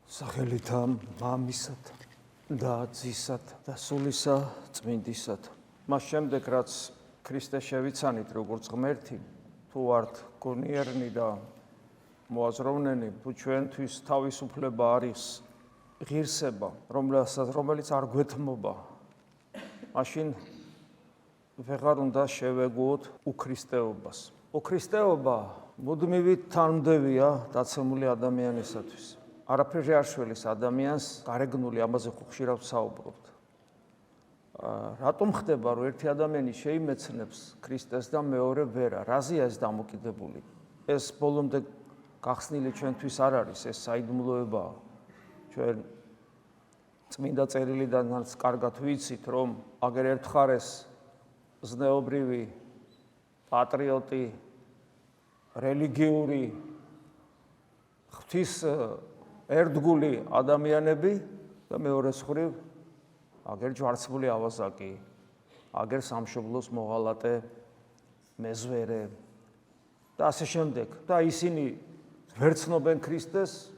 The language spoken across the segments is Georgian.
სახელითა მამისად და ძისად და სულისა წმინდისად. მას შემდეგ რაც ქრისტე შევიცანით როგორც ღმერთი, თუ ვართ გონიერნი და მოაზროვნენი, თუ ჩვენთვის თავისუფლება არის ღირსება, რომელიც არ გვეთმობა, მაშინ ვეღარ უნდა შევეგუოთ უქრისტეობას. უქრისტეობა მუდმივი თანმდევია დაცემული ადამიანისათვის. არაფერი არ შველის ადამიანს გარეგნული, ამაზე ხშირად ვსაუბრობთ. რატომ ხდება, რომ ერთი ადამიანი შეიმეცნებს ქრისტეს და მეორე ვერა? რაზეა ეს დამოკიდებული? ეს ბოლომდე გახსნილი ჩვენთვის არ არის, ეს საიდუმლოებაა. ჩვენ წმინდა წერილიდანაც კარგად ვიცით, რომ აგერ ერთხარეს ზნეობრივი, პატრიოტი, რელიგიური, ღვთის ერთგული ადამიანები და მეორე მხრივ აგერ ჯვარცმული ავაზაკი, აგერ სამშობლოს მოღალატე მეზვერე და ასე შემდეგ. და ისინი ვერ ცნობენ ქრისტეს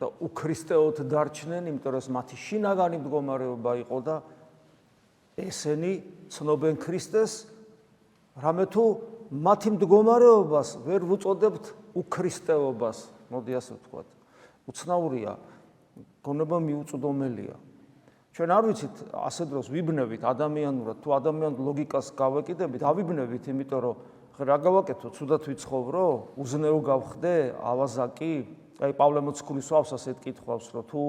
და უქრისტეოდ დარჩნენ, იმიტომ რომ მათი შინაგანი მდგომარეობა იყო და ესენი ცნობენ ქრისტეს, რამე თუ მათი მდგომარეობას ვერ ვუწოდებთ უქრისტეობას, მოდი ასე ვთქვათ. უცნაურია, გონება მიუწვდომელია. ჩვენ არ ვიცით ასე დროს ვიბნევით ადამიანურად, თუ ადამიანურ ლოგიკას გავეკიდებით, ავიბნევით, იმიტომ რომ რა გავაკეთო, ცუდად ვიცხოვრო, უზნეო გავხდე, ავაზაკი. აი პავლე მოციქულის ვავს ასეთ კითხვავს, რომ თუ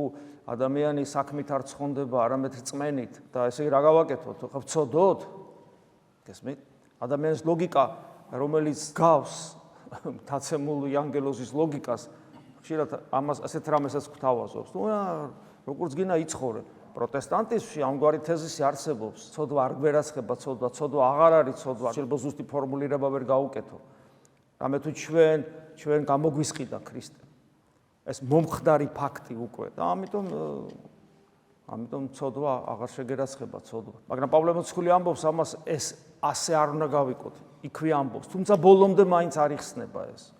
ადამიანი საქმით არ ცხონდება, არამედ რწმენით და ესე რა გავაკეთოთ, ხო ვცოდოთ? გესმით? ადამიანის ლოგიკა, რომელიც გავს დაცემული ანგელოზის ლოგიკას, ხშირად ამას ასეთ რამესაც გვთავაზობს. ნუ როგორც გინდა იცხოვრე. პროტესტანტიზმში ამგვარი თეზისი არსებობს, ცოდვა არ გვერაცხება, ცოდვა აღარ არის ცოდვა, შეიძლება ზუსტი ფორმულირება ვერ გავუკეთო. რამე თუ ჩვენ გამოგვისყიდა ქრისტე. ეს მომხდარი ფაქტი უკვე და ამიტომ ცოდვა აღარ შეგერაცხება ცოდვა. მაგრამ პავლე მოციქული ამბობს ამას, ეს ასე არ უნდა გავიკოთ. იქვე ამბობს, თუმცა ბოლომდე მაინც არ იხსნება ეს.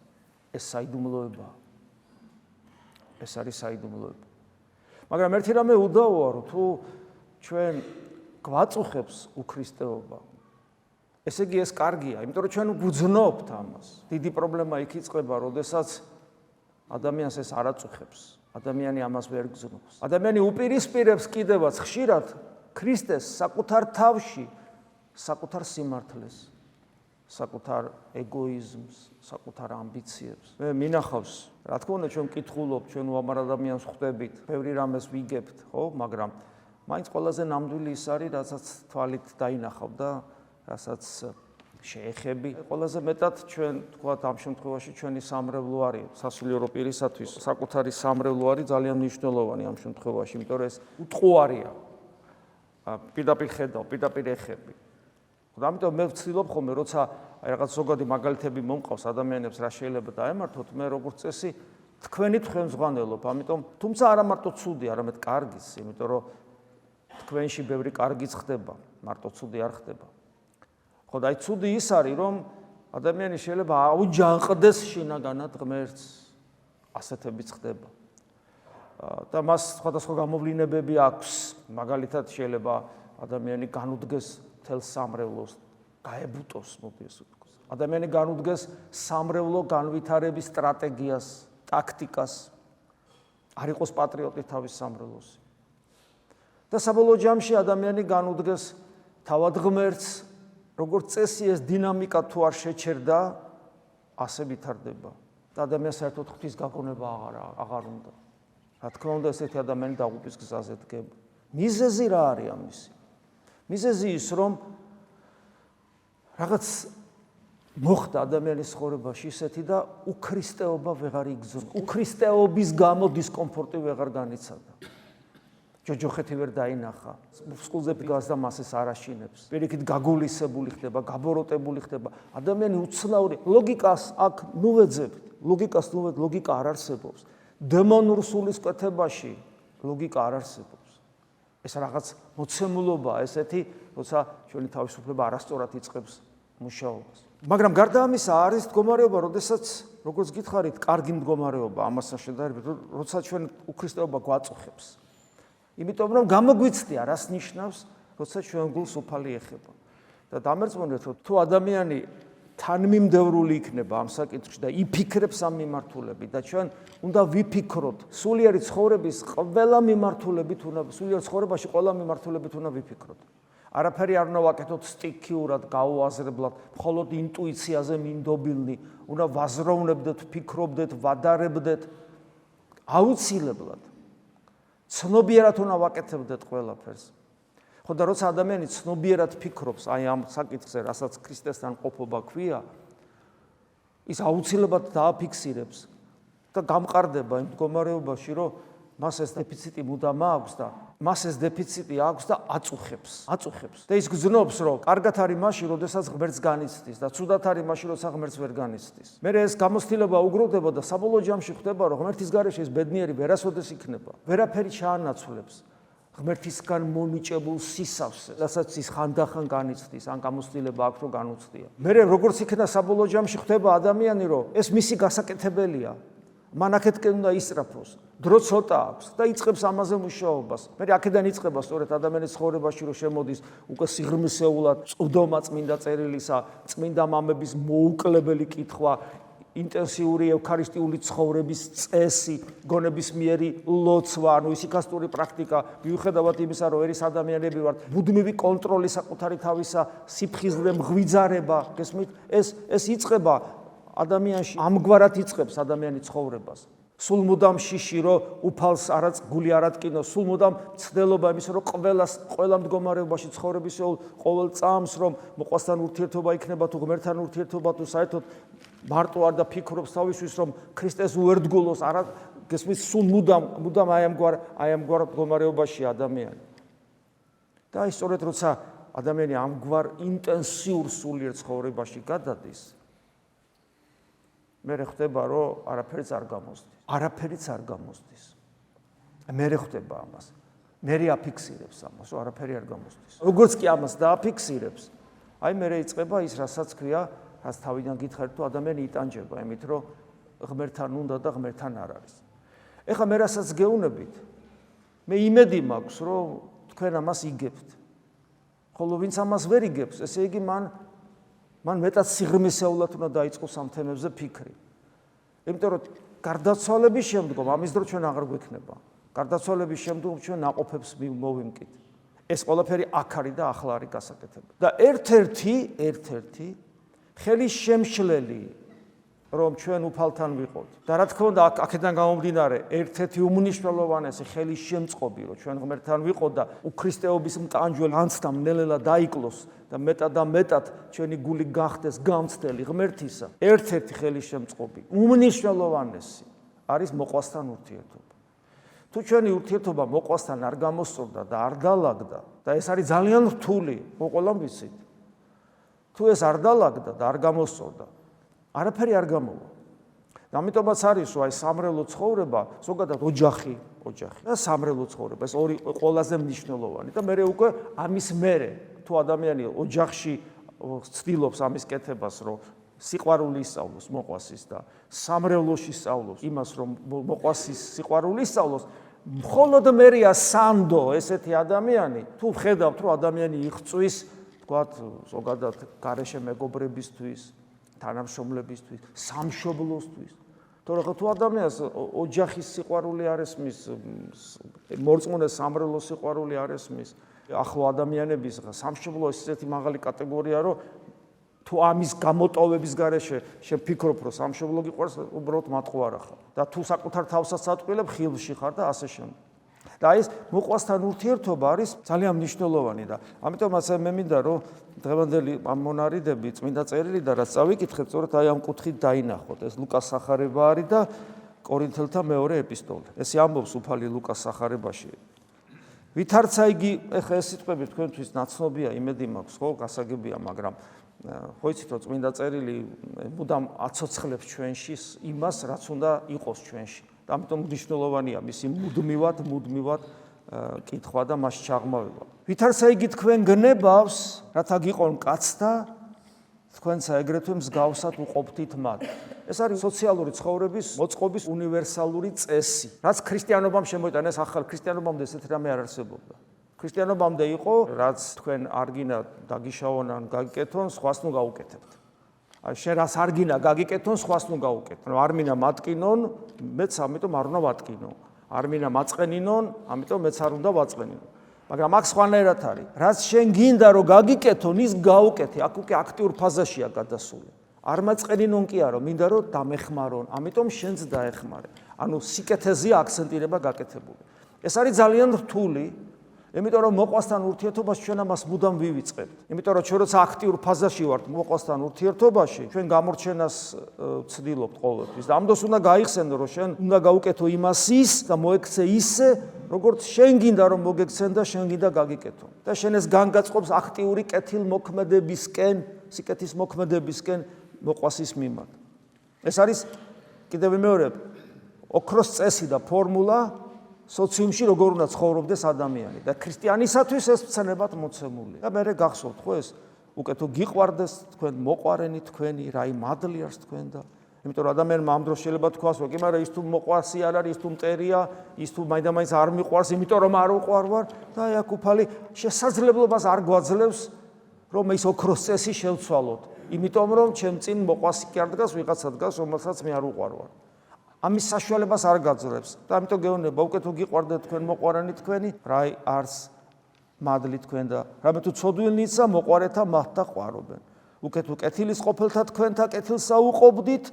ეს საიდუმლოებაა. ეს არის საიდუმლოება. მაგრამ ერთი რამე უდავოა, რომ თუ ჩვენ გვაწუხებს უქრისტეობა, ესე იგი ეს კარგია, იმიტომ რომ ჩვენ გვძნობთ ამას. დიდი პრობლემა იქ იწყება, როდესაც ადამიანს ეს არ აწუხებს, ადამიანი ამას ვერ გძნობს. ადამიანი უპირისპირებს კიდევაც ხშირად ქრისტეს საკუთარ თავში, საკუთარ სიმართლეს, საკუთარ ეგოიზმს, საკუთარ ამბიციებს. მე მინახავს, რა თქმა უნდა, ჩვენ ვკითხულობთ, ჩვენ უამარ ადამიანს ხვდებით, ბევრი რამეს ვიგებთ, ხო, მაგრამ მაინც ყველაზე ნამდვილი ის არის, რასაც თვალით დაინახავ და რასაც შეეხები. ყველაზე მეტად ჩვენ, თქვათ, ამ შემთხვევაში ჩვენი სამრევლო არის, სასულიერო პირისათვის საკუთარი სამრევლო არის ძალიან მნიშვნელოვანი ამ შემთხვევაში, იმიტომ რომ ეს უტყუარია. პირდაპირ ხედავ, პირდაპირ ეხები. და ამიტომ მე ვცდილობ ხოლმე, როცა რაღაც ზოგადი მაგალითები მომყავს ადამიანებს, რა შეიძლება დაემართოთ, მე როგორც წესი თქვენით ხელმძღვანელობ, ამიტომ თუმცა არა მარტო ცუდი, არამედ კარგიც, იმიტომ რომ თქვენში ბევრი კარგიც ხდება, მარტო ცუდი არ ხდება. ხო და აი ცუდი ის არის, რომ ადამიანი შეიძლება აუჯანყდეს შინაგანად ღმერთს, ასეთებიც ხდება. და მას სხვადასხვა გამოვლინებები აქვს, მაგალითად შეიძლება ადამიანი განუდგეს თელ სამრევლოს, გაებუტოს, მოდი ასე ვთქვათ. ადამიანი განუდგეს სამრევლო განვითარების სტრატეგიას, ტაქტიკას, არ იყოს პატრიოტი თავის სამრევლოსი. და საბოლოო ჯამში ადამიანი განუდგეს თავად ღმერთს, როგორც წესი ეს დინამიკა თუ არ შეჩერდა, ასე ვითარდება. და ადამიანს საერთოდ ღვთის გაგონება აღარ უნდა. რა თქმა უნდა, ესეთი ადამიანი დაღუპვის გზაზე დგება. მიზეზი რა არის ამისი? მიზეზი ის, რომ რაღაც მოხდა ადამიანის ცხოვრებაში ისეთი და უქრისტეობა ვეღარ იგრძნო. უქრისტეობის გამო დისკომფორტი ვეღარ განიცადა. ჯოჯოხეთი ვერ დაინახა. სკულზე დგას და მას ეს არ აშინებს. პირიქით გაგულისებული ხდება, გაბოროტებული ხდება. ადამიანი უცნაური ლოგიკას აქ ნუვეძებთ. ლოგიკა არ არსებობს. დემონურ სულისკვეთებაში ლოგიკა არ არსებობს. ეს რაღაც მოცემულობა ესეთი, როცა ჩვენი თავისუფლება არასწორად იწყებს მუშაობას. მაგრამ გარდა ამისა არის მდგომარეობა, როდესაც როგორც გითხარით, კარგი მდგომარეობა ამასთან შედარებით, როცა ჩვენ უქრისტეობა გვაწუხებს. იმიტომ რომ გამოგვიცდია, რას ნიშნავს, როცა ჩვენ გულს უფალი ეხება. და დამერწმუნდეთ, რომ თუ ადამიანი თანმიმდევრული იქნება ამ საკითხში და იფიქრებს ამ მიმართულებით და ჩვენ უნდა ვიფიქროთ სულიერი ცხოვრების ყველა მიმართულებით, სულიერ ცხოვრებაში ყველა მიმართულებით უნდა ვიფიქროთ. არაფერი არ უნდა ვაკეთოთ სტიქიურად, გაუაზრებლად, მხოლოდ ინტუიციაზე მინდობილნი, უნდა ვაზროვნებდეთ, ვფიქრობდეთ, ვადარებდეთ აუცილებლად. ცნობიერად უნდა ვაკეთებდეთ ყველაფერს. ხო და როცა ადამიანი ცნობიერად ფიქრობს აი ამ საკითხზე, რასაც ქრისტესთან ყოფობა ქვია, ის აუცილებლად დააფიქსირებს და გამყარდება იმ მდგომარეობაში, რომ მას ეს დეფიციტი მუდამ აქვს და მას ეს დეფიციტი აქვს და აწუხებს. და ის გრძნობს, რომ კარგად არის მაშინ, როდესაც ღმერთს განიცდის და ცუდად არის მაშინ, როცა ღმერთს ვერ განიცდის. მერე ეს გამოცდილება უგროვდება და საბოლოო ჯამში ხდება, რომ ღმერთის გარეშე ეს ბედნიერი ვერასოდეს იქნება. ვერაფერი ჩაანაცვლებს ღმერთისგან მომიჭებულ სისავსეს, რასაც ის ხანდახან განიცდის, ან გამოცდილება აქვს, რომ განუცდია. მერე როგორც იქნება საბოლოო ჯამში ხდება ადამიანი, რომ ეს მისი გასაკეთებელია. მან აქეთკენ უნდა ისწრაფოს, დრო ცოტა აქვს და იწყებს ამაზე მუშაობას. მერე აქედან იწყება სწორედ ადამიანის ცხოვრებაში, რომ შემოდის უკვე სიღრმისეულად წვდომა წმინდა წერილისა, წმინდა მამების მოუკლებელი კითხვა, ინტენსიური ევქარისტიული ცხოვრების წესი, გონებისმიერი ლოცვა, ანუ ისიქასტური პრაქტიკა, მიუხედავად იმისა, რომ ერის ადამიანები ვართ, მუდმივი კონტროლი საკუთარი თავისა სიფხიზლზე მღვიძარება, გესმით, ეს იწყება ადამიანში, ამგვარად იწყებს ადამიანის ცხოვრებას. სულ მუდამ შიში, რომ უფალს გული არ ატკინოს, სულ მუდამ ცდელობა იმისა, რომ ყველა მდგომარეობაში ცხოვრებისეულ ყოველ წამს, რომ მოყვასთან ურთიერთობა იქნება თუ ღმერთთან ურთიერთობა თუ საერთოდ მარტო არ და ფიქრობს თავისთვის, რომ ქრისტეს უერთგულოს, არა გესმის, სულ მუდამ აი ამგვარ მდგომარეობაში ადამიანი. და აი სწორედ როცა ადამიანი ამგვარ ინტენსიურ სულიერ ცხოვრებაში გადადის, მე ხდება, რომ არაფერიც არ გამოსდის. მე ხდება ამას. მე აფიქსირებს ამას, რომ არაფერი არ გამოსდის. როგორც კი ამას დააფიქსირებს, აი მე იწყება ის, რასაც ქვია, რაც თავიდან გითხარით, თუ ადამიანი იტანჯება იმით, რომ ღმერთთან უნდა და ღმერთთან არ არის. ეხლა მე რასაც გეუბნებით, მე იმედი მაქვს, რომ თქვენ ამას იგებთ. ხოლო ვინც ამას ვერ იგებს, ესე იგი მან მეტად სიღრმისეულად უნდა დაიწყოს ამ თემებზე ფიქრი. იმიტომ რომ გარდაცვალების შემდგომ ამის დრო ჩვენ აღარ გვექნება. გარდაცვალების შემდგომ ჩვენ ნაყოფებს მოვიმკით. ეს ყველაფერი აქ არის და ახლა არის გასაკეთებელი. და ერთ-ერთი ხელის შემშლელი, რომ ჩვენ უფალთან ვიყოთ. და რა თქმა უნდა, აქედან გამომდინარე, ერთ-ერთი უმნიშვნელოვანესი ხელის შემწყობი, რომ ჩვენ ღმერთთან ვიყოთ და უქრისტეობის მტანჯველი განცდა ნელ-ნელა დაიკლოს და მეტად ჩვენი გული გახდეს გამცდელი ღმერთისა. ერთ-ერთი ხელის შემწყობი, უმნიშვნელოვანესი არის მოყვასთან ურთიერთობა. თუ ჩვენი ურთიერთობა მოყვასთან არ გამოსწორდა და არ დალაგდა და ეს არის ძალიან რთული, ყველამ ვიცით. თუ ეს არ დალაგდა და არ გამოსწორდა, არაფერი არ გამოვა. და ამიტომაც არის, რომ აი სამრელო ცხოვრება, ზოგადად ოჯახი და სამრელო ცხოვრება, ეს ორი ყველაზე მნიშვნელოვანი და მე უკვე ამის მერე, თუ ადამიანი ოჯახში ცდილობს ამის კეთებას, რომ სიყვარული ისწავლოს მოყვასის და სამრევლოში სწავლობს იმას, რომ მოყვასის სიყვარული ისწავლოს, მხოლოდ მერეა სანდო ესეთი ადამიანი, თუ ხედავთ, რომ ადამიანი იღწვის, თქვათ, ზოგადად გარეშე მეგობრებისთვის, თანამშრომლებისთვის, სამშობლოსთვის. თორე თუ ადამიანს ოჯახის სიყვარული არ ესმის, მორწმუნე სამრელო სიყვარული არ ესმის, ახლო ადამიანების სამშობლო ესეთი მაღალი კატეგორია, რომ თუ ამის გამოტოვების გარეშე შენ ფიქრობ, რომ სამშობლო გიყვარს, უბრალოდ მატყუ არ ახარ. და თუ საკუთარ თავსაც აწყვილებ, ხილში ხარ და ასე შემდეგ. და ეს მოყვასთან ურთიერთობა არის ძალიან მნიშვნელოვანი და ამიტომაც მე მინდა რომ დღევანდელი ამ მონარიდები წმინდა წერილი და რაც წავიკითხეთ, სწორედ აი ამ კუთხით დაინახოთ. ეს ლუკას სახარება არის და კორინთელთა მეორე ეპისტოლე. ეს ამბობს უფალი ლუკას სახარებაში. ვითარცა იგი, ეხლა ეს სიტყვები თქვენთვის ნაცნობია, იმედი მაქვს, ხო, გასაგებია, მაგრამ ხო იცით, რომ წმინდა წერილი მუდამ აცოცხლებს ჩვენში იმას, რაც უნდა იყოს ჩვენში. და ამიტომ მნიშვნელოვანია მისი მუდმივად კითხვა და მასში ჩაღმავება. ვითარცა იგი თქვენ გნებავს, რათა გიყონ კაცთა თქვენცა ეგრეთვე მსგავსად უყოფთით მათ. ეს არის სოციალური ცხოვრების მოწყობის უნივერსალური წესი. რაც ქრისტიანობამ შემოიტანა, ეს ახალ ქრისტიანობამდე ესეთი რამე არ არსებობდა. ქრისტიანობამდე იყო, რაც თქვენ არ გინდა დაგიშაონ ან გაგიკეთონ, სხვას ნუ გაუკეთებთ. აი შენ რას არ გინდა გაგიკეთონ, სხვას ნუ გაუკეთო. არ მინდა მატკინონ, მეც ამიტომ არ უნდა ვატკინო. არ მინდა მაწყენინონ, ამიტომ მეც არ უნდა ვაწყენინო. მაგრამ აქ სხვანაირად არის. რაც შენ გინდა რომ გაგიკეთონ, ის გაუკეთე. აქ უკვე აქტიურ ფაზაშია გადასული. არ მაწყენინონ კი არა, მინდა რომ დამეხმარონ, ამიტომ შენც დაეხმარე. ანუ სიკეთეზეა აქცენტირება გაკეთებული. ეს არის ძალიან რთული, იმიტომ რომ მოყვასთან ურთიერთობაში ჩვენ ამას მუდამ ვივიწყებთ. იმიტომ რომ ჩვენ როცა აქტიურ ფაზაში ვართ მოყვასთან ურთიერთობაში, ჩვენ გამორჩენას ვცდილობთ ყოველთვის. და ამ დროს უნდა გაიხსენო, რომ შენ უნდა გაუკეთო იმას ის და მოექცე ისე, როგორც შენ გინდა რომ მოგექცენ და შენ გინდა გაგიკეთო. და შენ ეს განგაწყობს აქტიური კეთილმოქმედებისკენ, სიკეთის მოქმედებისკენ მოყვასის მიმართ. ეს არის კიდევ ვიმეორებ, ოქროს წესი და ფორმულა სოციუმში როგორ უნდა ცხოვრობდეს ადამიანი და ქრისტიანისათვის ეს მცნებად მოცემული. და მე გახსოვთ ხო ეს უკეთო გიყვარდეს თქვენ მოყვარენი თქვენი რაი მადლი არის თქვენ და იმიტომ რომ ადამიანმა ამ დროს შეიძლება თქვას რომ კი მაგრამ ის თუ მოყვარსი არ არის ის თუ მტერია ის თუ მაინდა-მაინც არ მიყვარს იმიტომ რომ არ უყვარ ვარ და აი აქ უფალი შესაძლებლობას არ გვაძლევს რომ ის ოქროს წესი შევცვალოთ იმიტომ რომ ჩემ წინ მოყვასი კი არ დგას ვიღაცა დგას რომელსაც მე არ უყვარ ვარ. ამის საშუალებას არ გაძლევს და ამიტომ გეუბნება უკეთო გიყვარდეთ თქვენ მოყვარენი თქვენი რაი არს მადლი თქვენ და რამე თუ ცოდვილნიცა მოყვარეთა მათთა ყვარობენ უკეთო კეთილის ყოფილთა თქვენთა კეთილსა უყოფდით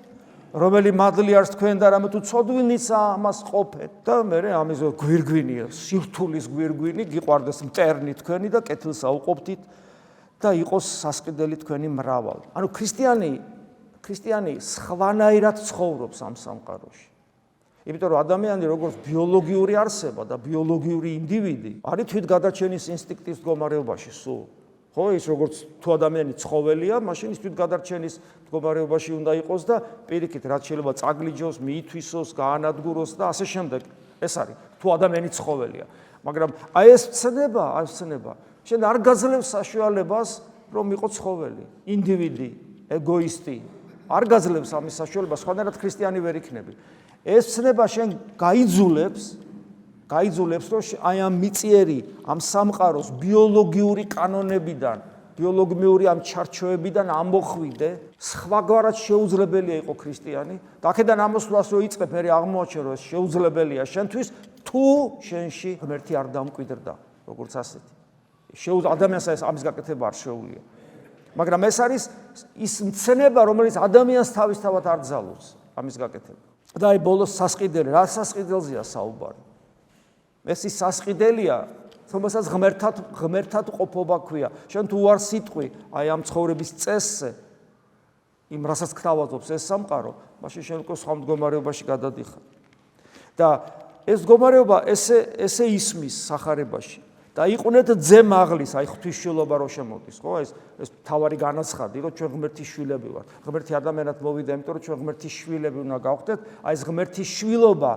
რომელი მადლი არს თქვენ და რამე თუ ცოდვილნიცა ამას ყოფეთ და მე ამის გვირგვინია სირთულის გვირგვინი გიყვარდეს მტერნი თქვენი და კეთილსა უყოფდით და იყოს სასყიდელი თქვენი მრავალ. ანუ ქრისტიანი სხვანაირად ცხოვრობს ამ სამყაროში. იმიტომ რომ ადამიანი როგორც ბიოლოგიური არსება და ბიოლოგიური ინდივიდი არის თვითგადარჩენის ინსტინქტის მდგომარეობაში სულ. ხო, ის როგორც თუ ადამიანი ცხოველია, მაშინ ის თვითგადარჩენის მდგომარეობაში უნდა იყოს და პირიქით რაც შეიძლება წაგლიჯოს, მიითვისოს, გაანადგუროს და ასე შემდეგ. ეს არის თუ ადამიანი ცხოველია. მაგრამ აი ეს ცნება, შენ არ გაძლევს საშუალებას რომ იყო ცხოველი, ინდივიდი, ეგოისტი. არ გაძლევს ამის საშუალებას, სხვანაირად ქრისტიანი ვერ იქნები. ეს ცნება შენ გაიძულებს, რომ აი ამ მიწიერი, ამ სამყაროს ბიოლოგიური კანონებიდან, ბიოლოგიური ამ ჩარჩოებიდან ამოხვიდე, სხვაგვარად შეუძლებელია იყო ქრისტიანი. და აქედან ამოსვლას რო იწყებ, მე აღმოაჩენ, რომ ეს შეუძლებელია შენთვის, თუ შენში ღმერთი არ დამკვიდრდა, როგორც ასეთი. ადამიანს ამის გაკეთება არ შეუძლია. მაგრამ ეს არის ის მცნება, რომელიც ადამიანს თავისთავად არ ძალობს ამის გაკეთება. და აი ბოლოს სასყიდელი, რა სასყიდელზეა საუბარი? ეს ის სასყიდელია, რომელსაც ღმერთად ყოფობა ქვია. შენ თუ არ სიტყვი აი ამ ცხოვრების წესზე, იმ რასაც გთავაზობს ეს სამყარო, მაშინ შენ უკვე სხვა მდგომარეობაში გადადიხარ. და ეს მდგომარეობა ესე ისმის სახარებაში. და იყვნეთ ძე მაღლის, აი ღვთისმშობლობა რო შემოდის, ხო? ეს თავარი განაცხადი, რომ ჩვენ ღმერთის შვილები ვართ. ღმერთი ადამიანად მოვიდა, იმიტომ რომ ჩვენ ღმერთის შვილები უნდა გავხდეთ. აი ეს ღმერთის შვილობა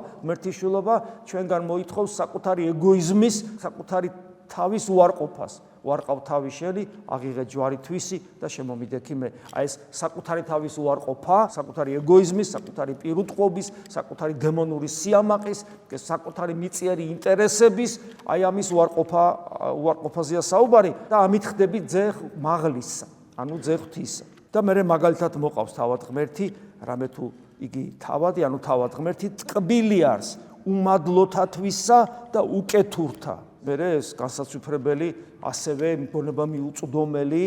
ჩვენგან მოითხოვს საკუთარი ეგოიზმის, საკუთარი თავის უარყოფას. უარყავ თავი შენი, აღიღე ჯვარი თვისი და შემომიდექი მე. აი ეს საკუთარი თავის უარყოფა, საკუთარი ეგოიზმის, საკუთარი პირუტყვობის, საკუთარი დემონური სიამაყის, საკუთარი მიწიერი ინტერესების, აი ამის უარყოფაზეა საუბარი და ამით ხდები ძე მაღლისა, ანუ ძე ღვთისა. და მე მაგალითად მოყავს თავად ღმერთი, რამე თუ იგი თავადი, ანუ თავად ღმერთი ტკბილი არის უმადლოთათვისა და უკეთურთა. მერე ეს განსაცვიფრებელი ასევე მგონება მიუწვდომელი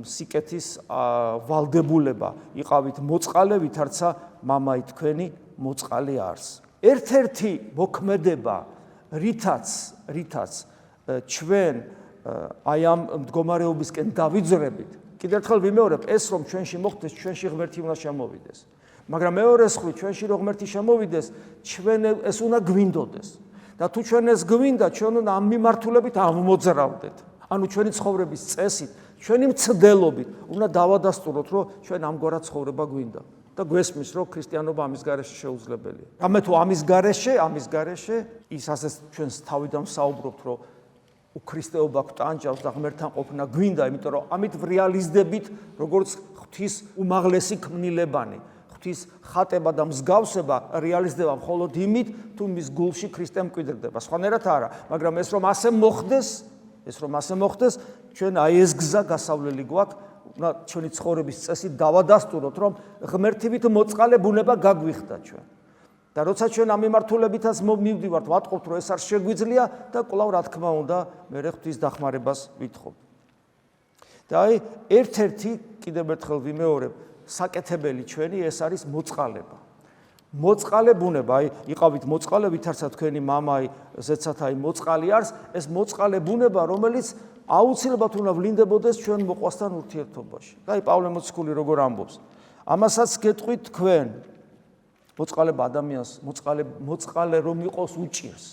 სიკეთის ვალდებულება იყავით მოწყალე ვითარცა მამაი თქვენი მოწყალე არს. ერთ-ერთი მოქმედება რითაც ჩვენ აი ამ მდგომარეობისკენ დავიძრებით კიდევ ერთხელ ვიმეორებ ეს რომ ჩვენში მოხდეს ჩვენში ღმერთი უნდა შემოვიდეს მაგრამ მეორე მხრივ ჩვენში რომ ღმერთი შემოვიდეს ჩვენ ეს უნდა გვინდოდეს და თუ ჩვენ ეს გვინდა, ჩვენ უნდა ამ მიმართულებით ამოძრავდეთ. ანუ ჩვენი ცხოვრების წესით, ჩვენი მცდელობით უნდა დავადასტუროთ, რომ ჩვენ ამგვარად ცხოვრება გვინდა. და გვესმის, რომ ქრისტიანობა ამის გარეშე შეუძლებელია. რამე თუ ამის გარეშე, ის ასე ჩვენს თავიდან საუბრობთ, რომ უქრისტეობა გვტანჯავს და ღმერთთან ყოფნა გვინდა, იმიტომ რომ ამით რეალიზდებით როგორც ღვთის უმაღლესი ქმნილებანი, ღვთის ხატება და მსგავსება რეალიზდება მხოლოდ იმით, თუ მის გულში ქრისტე მკვიდრდება. სხვანაირად არა, მაგრამ ეს რომ ასე მოხდეს, ჩვენ აი ეს გზა გასავლელი გვაქვს, უნდა ჩვენი ცხოვრების წესით დავადასტუროთ, რომ ღმერთივით მოწყალე ბუნება გაგვიხდა ჩვენ. და როცა ჩვენ ამ მიმართულებითაც მივდივართ, ვატყობთ, რომ ეს არ შეგვიძლია და კვლავ რა თქმა უნდა, მე ღვთის დახმარებას ვითხოვთ. და აი ერთ-ერთი კიდევ ერთხელ ვიმეორებ, საკეთებელი ჩვენი ეს არის მოწყალება. მოწყალე ბუნება, აი იყავით მოწყალე, ვითარცა თქვენი მამა, ზეცათ აი მოწყალი არის, ეს მოწყალე ბუნება, რომელიც აუცილებლად უნდა ვლინდებოდეს ჩვენ მოყვასთან ურთიერთობაში. და აი პავლე მოციქული როგორ ამბობს, ამასაც გეტყვით თქვენ, მოწყალება ადამიანს, მოწყალე რომ იყოს უჭირს.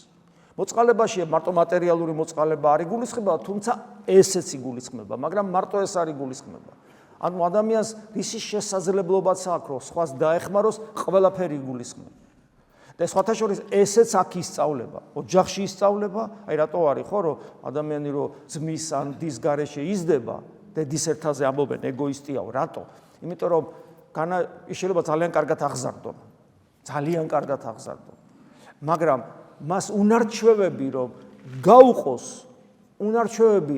მოწყალებაში მარტო მატერიალური მოწყალება არ იგულისხმება, თუმცა ესეც იგულისხმება, მაგრამ მარტო ეს არ იგულისხმება. ანუ ადამიანს ისი შესაძლებლობაც აქვს, რომ სხვას დაეხმაროს, ყველაფერი იგულისხმება. და სხვათა შორის ესეც აქ ისწავლება, ოჯახში ისწავლება, აი რატო არის ხო, რომ ადამიანი რომ ძმის ან დის გარეშე იზრდება, დედის ერთაზე ამბობენ ეგოისტიაო, რატო? იმიტომ რომ შეიძლება ძალიან კარგად აღზარდონ. ძალიან კარგად აღზარდონ. მაგრამ მას უნარჩვევები რომ გაუყოს, უნარჩვევები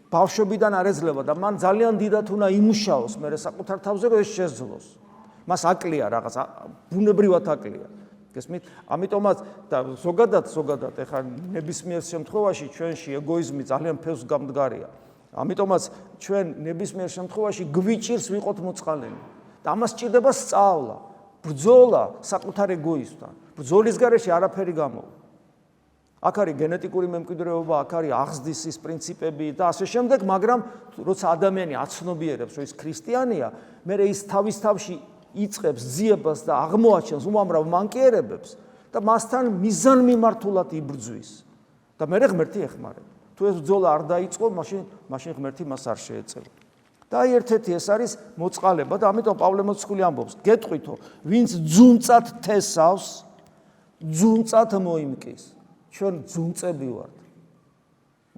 ბავშვობიდან არ ეძლევა და მან ძალიან დიდად უნდა იმუშაოს მე საკუთარ თავზე რომ ეს შეძლოს. მას აკლია რაღაც, ბუნებრივად აკლია. გესმით? ამიტომაც და ზოგადად ეხლა ნებისმიერ შემთხვევაში ჩვენში ეგოიზმი ძალიან ფევს გამდგარია. ამიტომაც ჩვენ ნებისმიერ შემთხვევაში გვიჭირს ვიყოთ მოწყალენი. და ამას ჭირდება სწავლა. ბრძოლა საკუთარ ეგოიზმთან. ბრძოლის გარეშე არაფერი გამოვა. აქ არის გენეტიკური მემკვიდრეობა, აქ არის აღზრდის პრინციპები და ასე შემდეგ, მაგრამ როცა ადამიანი აცნობიერებს, რომ ის ქრისტიანია, მერე ის თავის თავში იწყებს ძიებას და აღმოაჩენს უამრავ მანკიერებებს და მასთან მიზანმიმართულად იბრძვის. და მერე ღმერთი ეხმარება. თუ ეს ბრძოლა არ დაიწყო, მაშინ ღმერთი მას არ შეეწევა. და აი ერთ-ერთი ეს არის მოწყალება და ამიტომ პავლე მოციქული ამბობს, გეტყვითო, ვინც ძუნწად თესავს, ძუნწად მოიმკის. ჩვენ ძუნწები ვართ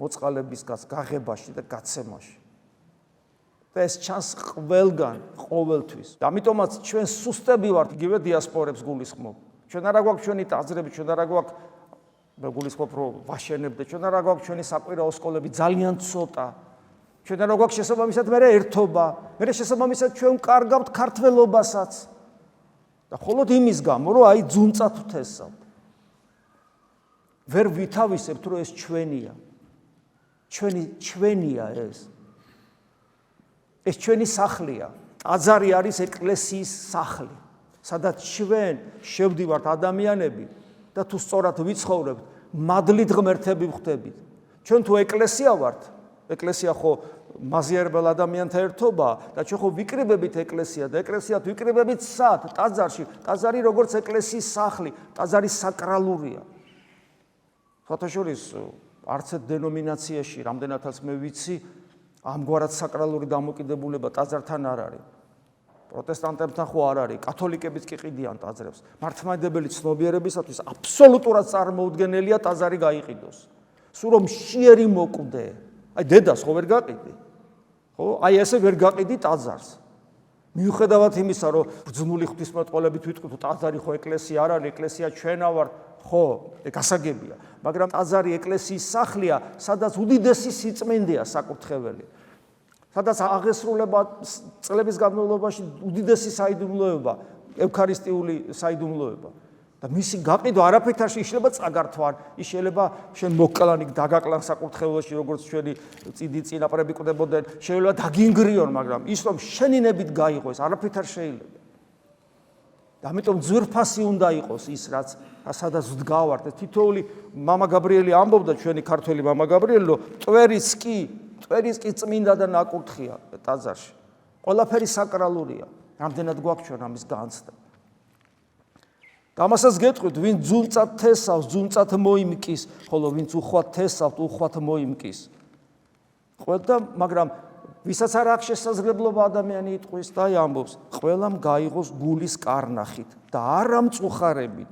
მოწყალების გაღებაში და გაცემაში. და ეს ჩანს ყველგან, ყოველთვის. და ამიტომაც ჩვენ სუსტები ვართ, იგივე დიასპორებს გულისხმობ. ჩვენ არა გვაქვს ჩვენი ტაძრები, ჩვენ არა გვაქვს გულისხმობ, რომ ვაშენებდეთ, ჩვენ არა გვაქვს ჩვენი საკვირაო სკოლები, ძალიან ცოტა. ჩვენ არა გვაქვს შესაბამისად მერე ერთობა, მერე შესაბამისად ჩვენ კარგავთ ქართველობასაც. და მხოლოდ იმის გამო, რომ აი ძუნწად ვთესავთ. ვერ ვითავისებთ, რომ ეს ჩვენია. ჩვენია ეს. ეს ჩვენი სახლია. ტაძარი არის ეკლესიის სახლი, სადაც ჩვენ შევდივართ ადამიანები და თუ სწორად ვიცხოვრებთ, მადლით ღმერთები ვხდებით. ჩვენ თუ ეკლესია ვართ, ეკლესია ხო მაზიარებელ ადამიანთა ერთობაა და ჩვენ ხო ვიკრიბებით ეკლესია და ეკლესიათ ვიკრიბებით სად? ტაძარში. ტაძარი როგორც ეკლესიის სახლი, ტაძარი საკრალურია. სხვათა შორის არც ერთ დენომინაციაში, რამდენადაც მე ვიცი, ამგვარად საკრალური დამოკიდებულება ტაძართან არ არის. პროტესტანტებთან ხო არ არის, კათოლიკებიც კი ყიდიან ტაძრებს. მართლმადიდებელი ცნობიერებისათვის აბსოლუტურად წარმოუდგენელია ტაძარი გაიყიდოს. სულ რომ შიერი მოკვდე. აი დედას ხო ვერ გაყიდი? ხო? აი ესე ვერ გაყიდი ტაძარს. მიუხედავად იმისა, რომ ბრძნული ღვთისმეტყველებით ვიტყვით, ტაძარი ხო ეკლესია არ არის, ეკლესია ჩვენა ვარ, ხო, გასაგებია. მაგრამ ტაძარი ეკლესიის სახლია, სადაც უდიდესი სიწმინდეა საკურთხეველი. სადაც აღესრულება წლების განმავლობაში უდიდესი საიდუმლოება, ევქარისტიული საიდუმლოება. და მისი გაყიდვა არაფერთ არ შეიძლება წაგართვან, ის შეიძლება შენ მოკლანი დაგაკლან საკურთხეველში, როგორც ჩვენი წიდი წინაპრები კვდებოდნენ, შეიძლება დაგინგრიონ, მაგრამ ის რომ შენინებით გაიღო, ეს არაფერთ არ შეიძლება. და ამიტომ ძვირფასი უნდა იყოს ის, რაც სადაც ვდგავართ. თითოეული მამა გაბრიელი ამბობდა, ჩვენი ქართველი მამა გაბრიელი, რომ ტვერიც კი წმინდა და ნაკურთხია ტაძარში. ყველაფერი საკრალურია. რამდენად გვაქვს ჩვენ ამის განცდა. და ამასაც გეტყვით, ვინ ძუნწად თესავს, ძუნწად მოიმკის, ხოლო ვინც უხვად თესავთ, უხვად მოიმკის. და მაგრამ ვისაც არ აქვს შესაძლებლობა ადამიანი იტყვის და აი ამბობს, ყველამ გაიღოს გულის კარნახით და არა მწუხარებით,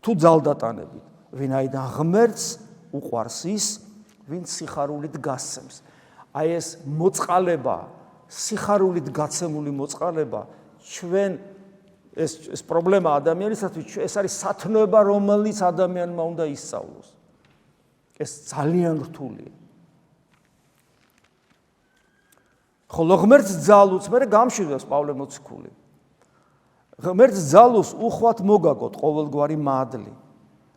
თუ ძალდატანებით, ვინაიდან ღმერთს უყვარს ის, ვინც სიხარულით გასცემს. აი ეს მოწყალება, სიხარულით გაცემული მოწყალება, ჩვენ ეს პრობლემა ადამიანისათვის, ეს არის სათნოება, რომელიც ადამიანმა უნდა ისწავლოს. ეს ძალიან რთულია. ხოლო ღმერთს ძალუც მე გამშვიდობს პავლე მოციქული. ღმერთს ძალუს უხვად მოგაგოთ ყოველგვარი მადლი,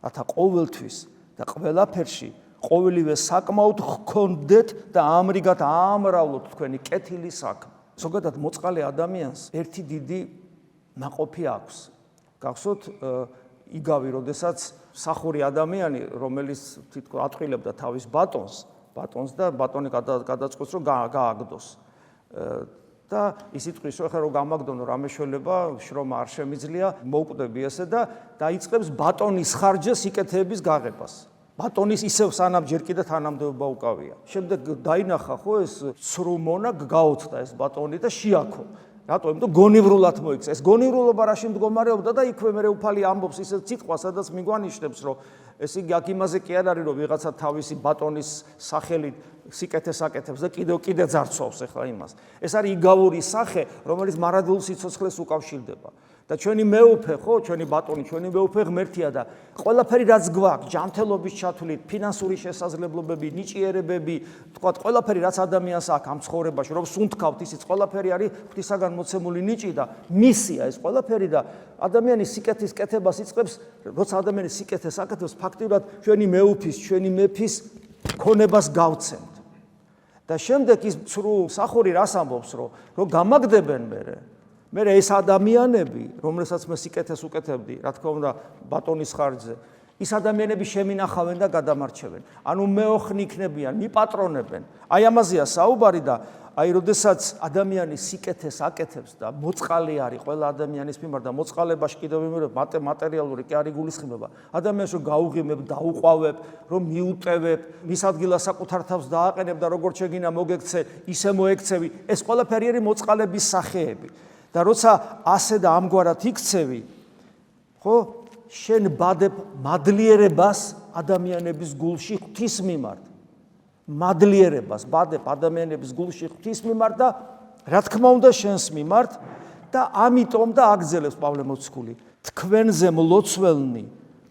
რათა ყოველთვის და ყველაფერში ყოველივე საკმაოდ გქონდეთ და ამრიგად აამრავლოთ თქვენი კეთილი საქმე. ზოგადად მოწყალე ადამიანს ერთი დიდი ნაყოფი აქვს. გახსოვთ იგავი, როდესაც სახური ადამიანი, რომელიც თითქოს ატყილებდა თავის ბატონს და ბატონი გადაწყვეტს, რომ გააგდოს. და ის იტყვის, რომ ხა რომ გამაგდონო რამე შველება, შრომა არ შემიძლია, მოუკვდები ესე და დაიწყებს ბატონის ხარჯზე სიკეთეების გაღებას. ბატონის ისევ სანამ ჯერ კიდე თანამდებობა უკავია. შემდეგ დაინახა ხო ეს ცრუ მონა გაოცდა ეს ბატონი და შეაქო. რატო? იმიტომ გონივრულად მოიქცა. ეს გონივრულობა რაში მდგომარეობდა და იქვე მე უფალი ამბობს ისე სიტყვა, სადაც მიგვანიშნებს, რომ ეს იგი აქ იმაზე კი არ არის, რომ ვიღაცა თავისი ბატონის სახელით სიკეთეს აკეთებს და კიდევ ძარცვავს ახლა იმას. ეს არის იგავური სახე, რომელიც მარადულ სიცოცხლეს უკავშირდება. და ჩვენი მეუფე, ხო, ჩვენი ბატონი, ჩვენი მეუფე ღმერთია და ყველაფერი რაც გვაქვს, ჯანმრთელობის ჩათვლით, ფინანსური შესაძლებლობები, ნიჭიერებები, თქვათ, ყველაფერი რაც ადამიანს აქვს ამ ცხოვრებაში, რომ სუნთქავთ, ისიც ყველაფერი არის ღვთისაგან მოცემული ნიჭი და მისია ეს ყველაფერი და ადამიანის სიკეთის კეთებას იწყებს, როცა ადამიანის სიკეთეს აკეთებს, ფაქტიურად ჩვენი მეუფის, ჩვენი მეფის ქონებას გავცემთ. და შემდეგ ის ცრუ სახური რას ამბობს, რომ გამაგდებენ მე ეს ადამიანები, რომელსაც მე სიკეთეს უკეთებდი, რა თქმა უნდა, ბატონის ხარჯზე, ის ადამიანები შემინახავენ და გადამარჩევენ. ანუ მეოხნი იქნებიან, მიპატრონებენ. აი ამაზეა საუბარი და აი როდესაც ადამიანი სიკეთეს აკეთებს და მოწყალე არის ყველა ადამიანის მიმართ და მოწყალებაში კიდევ ვიმეორებ მატერიალური კი არის გულისხმობა. ადამიანს რომ გაუღიმებ, დაუყვავებ, რომ მიუტევებ, მის ადგილას საკუთარ თავს დააყენებ და როგორც შეგინა მოგექცე, ისე მოექცევი, ეს ყველაფერი არის მოწყალების სახეები. და როცა ასე და ამგვარად იქცევი, ხო, შენ ბადებ მადლიერებას ადამიანების გულში ღვთის მიმართ. მადლიერებას ბადებ ადამიანების გულში ღვთის მიმართ და რა თქმა უნდა შენს მიმართ და ამიტომ და აგზელებს პავლე მოციქული. თქვენზე მლოცველნი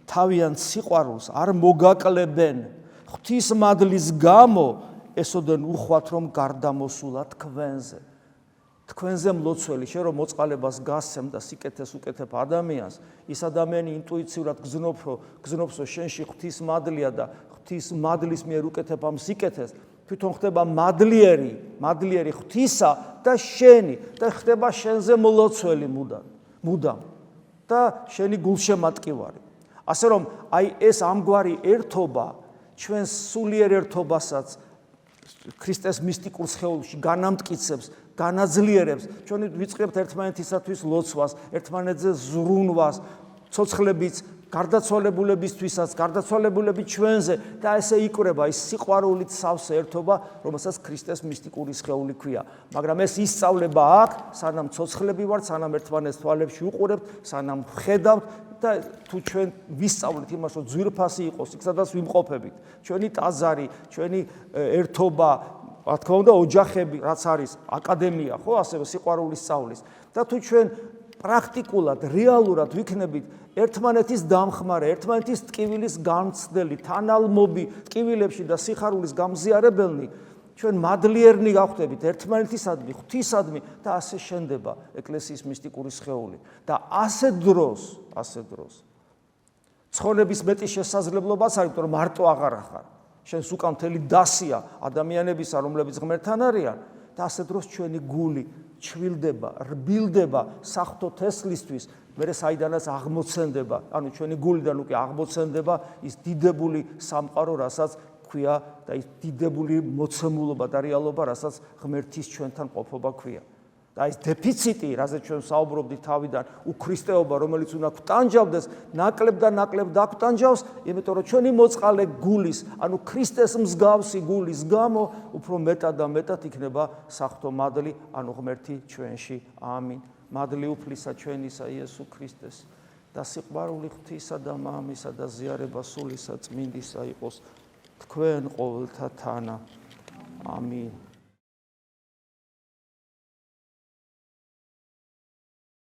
თავიანთ სიყვარულს არ მოგაკლებენ. ღვთის მადლის გამო ესოდენ უხვათ რომ გარდამოსულა თქვენზე. თქვენზე მლოცველი, შენ რომ მოწყალებას გასცემ და სიკეთეს უკეთებ ადამიანს, ის ადამიანი ინტუიციურად გზნობს, რომ შენში ღვთის მადლია და ღვთის მადლის მიერ უკეთებ ამ სიკეთეს, თვითონ ხდება მადლიერი ღვთისა და შენი და ხდება შენზე მლოცველი მუდამ და შენი გულშემატკივარი. ასე რომ აი ეს ამგვარი ერთობა ჩვენს სულიერ ერთობასაც ქრისტეს მისტიკურ სხეულში განამტკიცებს, განაძლიერებს, ჩვენ ვიწყებთ ერთმანეთისათვის ლოცვას, ერთმანეთზე ზრუნვას, ცოცხლების გარდაცვალებულებისთვისაც, გარდაცვალებულები ჩვენზე და ესე იკვრება ის სიყვარულით სავსე ერთობა, რომელსაც ქრისტეს მისტიკური სხეული ქვია. მაგრამ ეს ისწავლება აქ, სანამ ცოცხლები ვართ, სანამ ერთმანეთს თვალებში უყურებთ, სანამ ვხედავთ და თუ ჩვენ ვისწავლეთ იმას, რომ ძვირფასი იყოს, იქ სადაც ვიმყოფებით, ჩვენი ტაძარი, ჩვენი ერთობა, რა თქმა უნდა, ოჯახები, რაც არის აკადემია, ხო, ასევე სიყვარულის სწავლის და თუ ჩვენ პრაქტიკულად, რეალურად ვიქნებით ერთმანეთის დამხმარე, ერთმანეთის ტკივილის გამცდელი, თანალმობი ტკივილებში და სიხარულის გამზიარებელნი, ჩვენ მადლიერნი გავხდებით ერთმანეთისადმი, ღვთისადმი და ასე შენდება ეკლესიის მისტიკური სხეული. და ასე დროს ცხოვრების მეტი შესაძლებლობაც არის, რომ მარტო აღარ ახარ. შენს უკან მთელი დასია ადამიანებისა, რომლებიც ღმერთთან არიან და ასე დროს ჩვენი გული ჩვილდება, რბილდება საღვთო თესლისთვის, მერე საიდანაც აღმოცენდება, ანუ ჩვენი გულიდან უკვე აღმოცენდება ის დიდებული სამყარო, რასაც ქვია და ის დიდებული მოცემულობა და რეალობა, რასაც ღმერთის ჩვენთან ყოფობა ქვია. და ის დეფიციტი, რაზეც ჩვენ საუბრობდით თავიდან, უქრისტეობა, რომელიც უნდა გვტანჯავდეს, ნაკლებ და ნაკლებ დაგვტანჯავს, იმიტომ რომ ჩვენი მოწყალე გულის, ანუ ქრისტეს მსგავსი გულის გამო, უფრო მეტად და მეტად იქნება საღვთო მადლი, ანუ ღმერთი ჩვენში. ამინ. მადლი უფლისა ჩვენისა იესო ქრისტეს და სიყვარული ღვთისა და მამისა და ზიარება სულისა წმინდისა იყოს თქვენ ყოველთა თანა. ამინ.